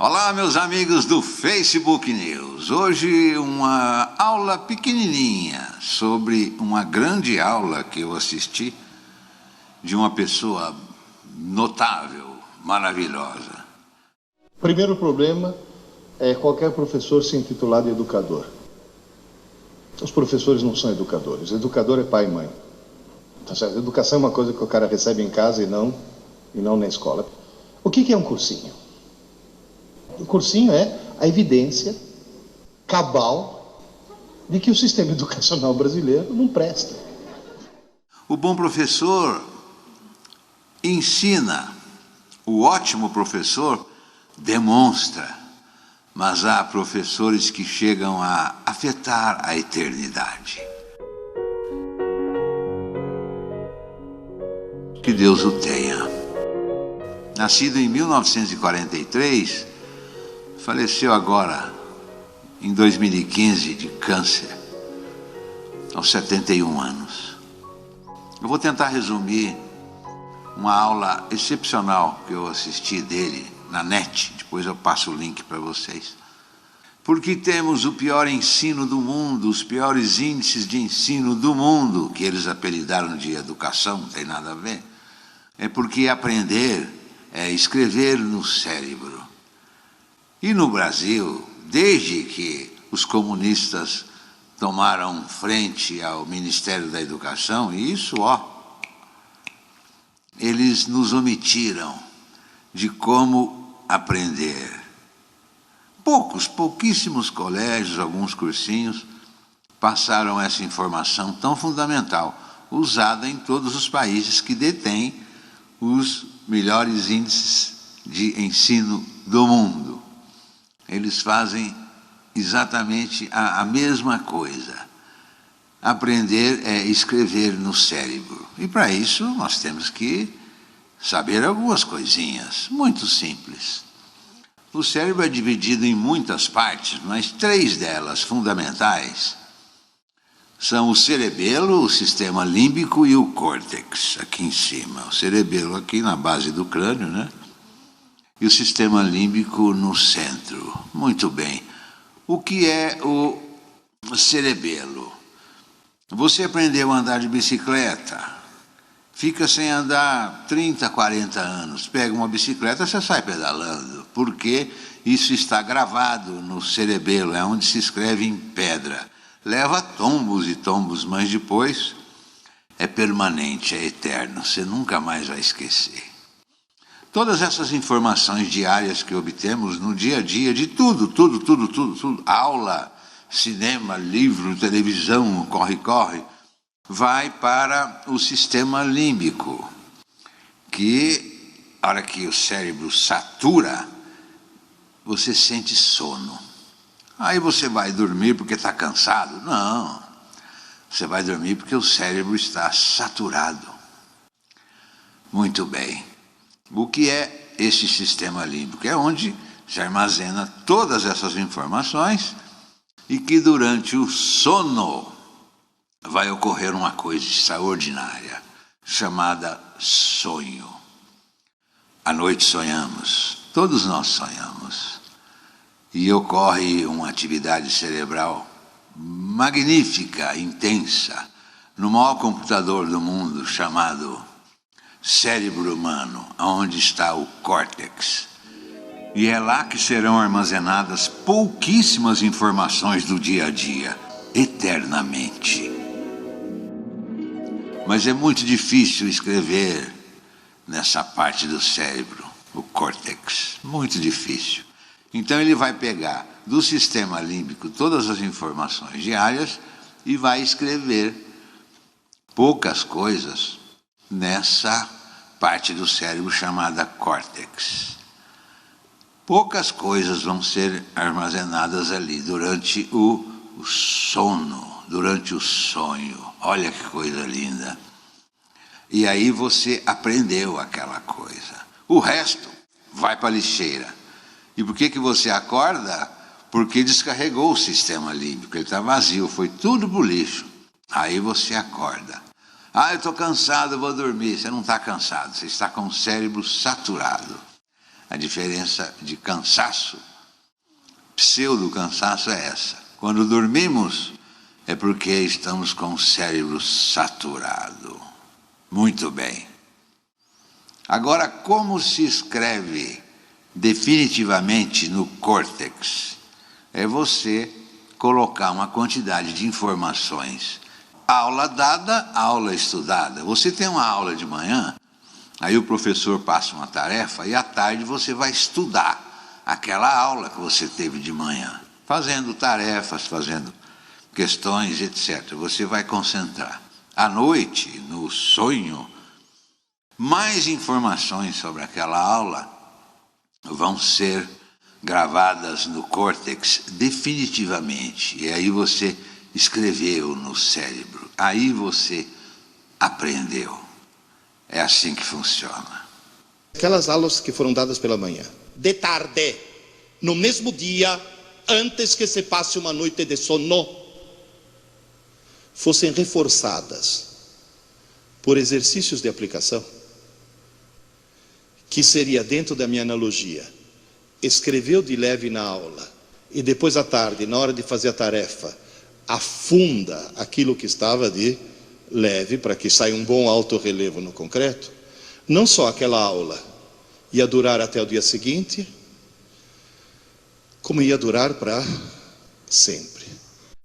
Olá, meus amigos do Facebook News. Hoje uma aula pequenininha sobre uma grande aula que eu assisti de uma pessoa notável, maravilhosa. Primeiro problema é qualquer professor se intitular de educador. Os professores não são educadores. Educador é pai e mãe. Tá certo? Educação é uma coisa que o cara recebe em casa e não na escola. O que é um cursinho? O cursinho é a evidência cabal de que o sistema educacional brasileiro não presta. O bom professor ensina, o ótimo professor demonstra, mas há professores que chegam a afetar a eternidade. Que Deus o tenha. Nascido em 1943, faleceu agora, em 2015, de câncer, aos 71 anos. Eu vou tentar resumir uma aula excepcional que eu assisti dele na net, depois eu passo o link para vocês. Porque temos o pior ensino do mundo, os piores índices de ensino do mundo, que eles apelidaram de educação, não tem nada a ver. É porque aprender é escrever no cérebro. E no Brasil, desde que os comunistas tomaram frente ao Ministério da Educação, e isso, eles nos omitiram de como aprender. Pouquíssimos colégios, alguns cursinhos, passaram essa informação tão fundamental, usada em todos os países que detêm os melhores índices de ensino do mundo. Eles fazem exatamente a mesma coisa. Aprender é escrever no cérebro. E para isso nós temos que saber algumas coisinhas, muito simples. O cérebro é dividido em muitas partes, mas 3 delas fundamentais são o cerebelo, o sistema límbico e o córtex, aqui em cima. O cerebelo aqui na base do crânio, né? E o sistema límbico no centro. Muito bem. O que é o cerebelo? Você aprendeu a andar de bicicleta, fica sem andar 30, 40 anos, pega uma bicicleta, você sai pedalando, porque isso está gravado no cerebelo, é onde se escreve em pedra. Leva tombos e tombos, mas depois é permanente, é eterno, você nunca mais vai esquecer. Todas essas informações diárias que obtemos no dia a dia, de tudo, aula, cinema, livro, televisão, corre, vai para o sistema límbico, que, a hora que o cérebro satura, você sente sono. Aí você vai dormir porque está cansado? Não, você vai dormir porque o cérebro está saturado. Muito bem. O que é esse sistema límbico? É onde se armazena todas essas informações e que durante o sono vai ocorrer uma coisa extraordinária, chamada sonho. À noite sonhamos, todos nós sonhamos. E ocorre uma atividade cerebral magnífica, intensa, no maior computador do mundo, chamado cérebro humano, onde está o córtex. E é lá que serão armazenadas pouquíssimas informações do dia a dia, eternamente. Mas é muito difícil escrever nessa parte do cérebro, o córtex, muito difícil. Então ele vai pegar do sistema límbico todas as informações diárias e vai escrever poucas coisas nessa parte do cérebro chamada córtex. Poucas coisas vão ser armazenadas ali durante o sono, durante o sonho. Olha que coisa linda. E aí você aprendeu aquela coisa. O resto vai para a lixeira. E por que você acorda? Porque descarregou o sistema límbico, ele está vazio, foi tudo para o lixo. Aí você acorda. Eu estou cansado, vou dormir. Você não está cansado, você está com o cérebro saturado. A diferença de cansaço, pseudo-cansaço, é essa. Quando dormimos, é porque estamos com o cérebro saturado. Muito bem. Agora, como se escreve definitivamente no córtex? É você colocar uma quantidade de informações. Aula dada, aula estudada. Você tem uma aula de manhã, aí o professor passa uma tarefa e à tarde você vai estudar aquela aula que você teve de manhã, fazendo tarefas, fazendo questões, etc. Você vai concentrar. À noite, no sonho, mais informações sobre aquela aula vão ser gravadas no córtex definitivamente. E aí você escreveu no cérebro. Aí você aprendeu. É assim que funciona. Aquelas aulas que foram dadas pela manhã, de tarde, no mesmo dia, antes que se passe uma noite de sono, fossem reforçadas por exercícios de aplicação, que seria, dentro da minha analogia, escreveu de leve na aula e depois à tarde, na hora de fazer a tarefa, afunda aquilo que estava de leve para que saia um bom alto relevo no concreto. Não só aquela aula ia durar até o dia seguinte, como ia durar para sempre.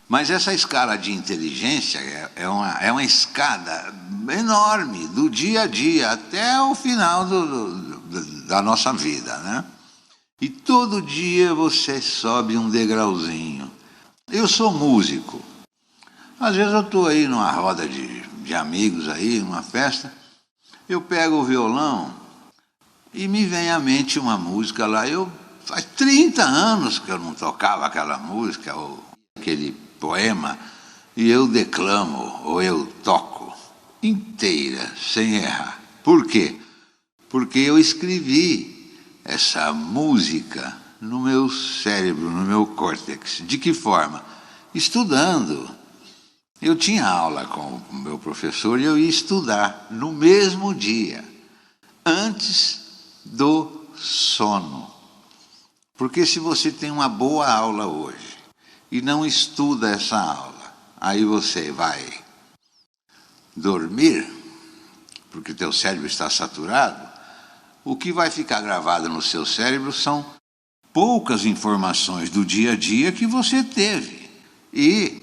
Mas essa escala de inteligência é uma escada enorme, do dia a dia até o final da nossa vida, né? E todo dia você sobe um degrauzinho. Eu sou músico. Às vezes eu estou aí numa roda de amigos aí, numa festa, eu pego o violão e me vem à mente uma música lá. Faz 30 anos que eu não tocava aquela música, ou aquele poema, e eu declamo, ou eu toco, inteira, sem errar. Por quê? Porque eu escrevi essa música no meu cérebro, no meu córtex. De que forma? Estudando. Eu tinha aula com o meu professor e eu ia estudar no mesmo dia, antes do sono. Porque se você tem uma boa aula hoje e não estuda essa aula, aí você vai dormir, porque teu cérebro está saturado, o que vai ficar gravado no seu cérebro são poucas informações do dia a dia que você teve. E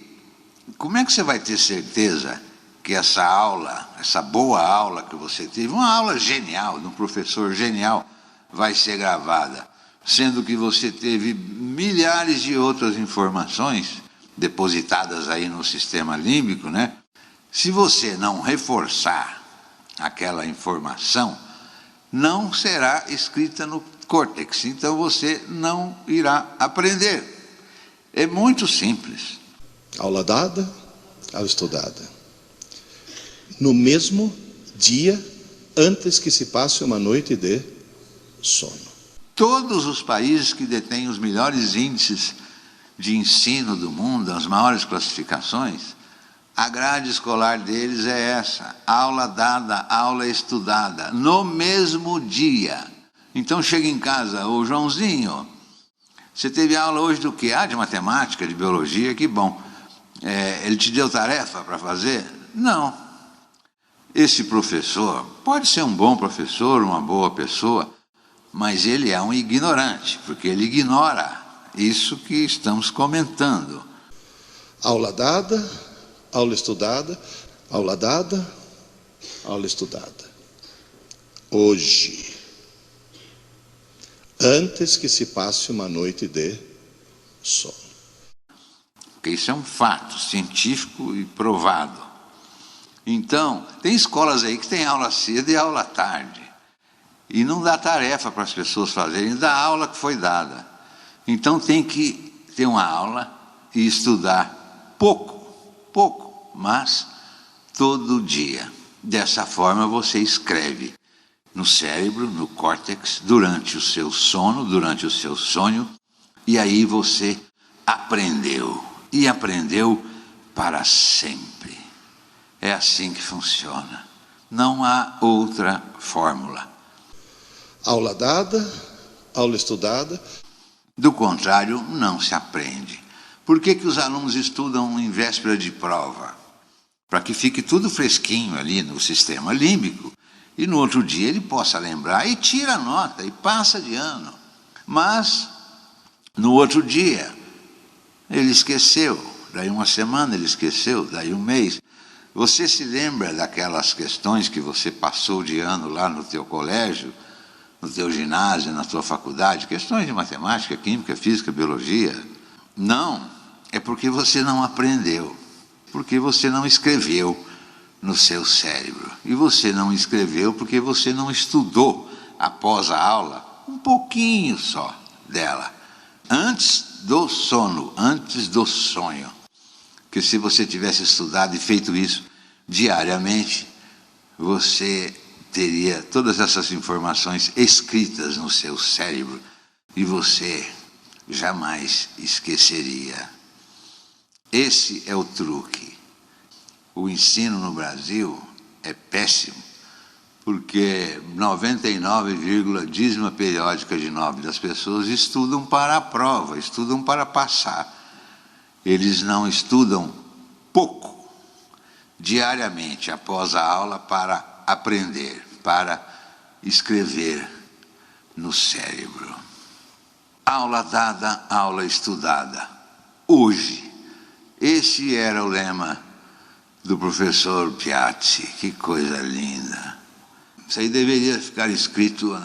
como é que você vai ter certeza que essa aula, essa boa aula que você teve, uma aula genial, de um professor genial, vai ser gravada, sendo que você teve milhares de outras informações depositadas aí no sistema límbico, né? Se você não reforçar aquela informação, não será escrita no córtex, então você não irá aprender. É muito simples. Aula dada, aula estudada. No mesmo dia, antes que se passe uma noite de sono. Todos os países que detêm os melhores índices de ensino do mundo, as maiores classificações, a grade escolar deles é essa: aula dada, aula estudada, no mesmo dia. Então chega em casa, ô Joãozinho, você teve aula hoje do quê? De matemática, de biologia, que bom. Ele te deu tarefa para fazer? Não. Esse professor pode ser um bom professor, uma boa pessoa, mas ele é um ignorante, porque ele ignora isso que estamos comentando. Aula dada, aula estudada, aula dada, aula estudada. Hoje, antes que se passe uma noite de sono. Porque isso é um fato científico e provado. Então, tem escolas aí que tem aula cedo e aula tarde. E não dá tarefa para as pessoas fazerem, dá aula que foi dada. Então tem que ter uma aula e estudar pouco, mas todo dia. Dessa forma você escreve no cérebro, no córtex, durante o seu sono, durante o seu sonho, e aí você aprendeu. E aprendeu para sempre. É assim que funciona. Não há outra fórmula. Aula dada, aula estudada. Do contrário, não se aprende. Por que que os alunos estudam em véspera de prova? Para que fique tudo fresquinho ali no sistema límbico e no outro dia ele possa lembrar e tira a nota e passa de ano. Mas no outro dia ele esqueceu, daí uma semana ele esqueceu, daí um mês. Você se lembra daquelas questões que você passou de ano lá no teu colégio, no teu ginásio, na tua faculdade, questões de matemática, química, física, biologia? Não, é porque você não aprendeu, porque você não escreveu no seu cérebro. E você não escreveu porque você não estudou após a aula, um pouquinho só dela, antes do sono, antes do sonho. Que se você tivesse estudado e feito isso diariamente, você teria todas essas informações escritas no seu cérebro e você jamais esqueceria. Esse é o truque. O ensino no Brasil é péssimo, porque 99, dízima periódica de 9 das pessoas estudam para a prova, estudam para passar. Eles não estudam pouco, diariamente, após a aula, para aprender, para escrever no cérebro. Aula dada, aula estudada. Hoje, esse era o lema do professor Piazzi. Que coisa linda. Isso aí deveria ficar escrito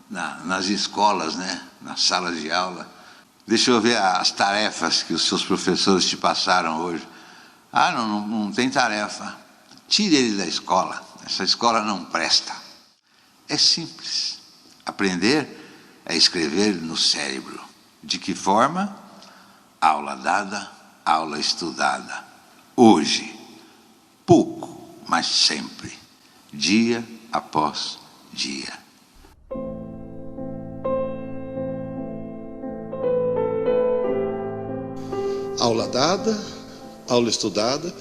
nas escolas, né? Nas salas de aula. Deixa eu ver as tarefas que os seus professores te passaram hoje. Ah, não tem tarefa. Tire ele da escola. Essa escola não presta. É simples. Aprender é escrever no cérebro. De que forma? Aula dada, aula estudada. Hoje, pouco, mas sempre. Dia após dia. Aula dada, aula estudada,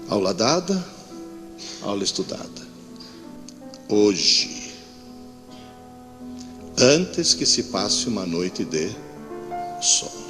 aula dada, aula estudada. Hoje, antes que se passe uma noite de sono.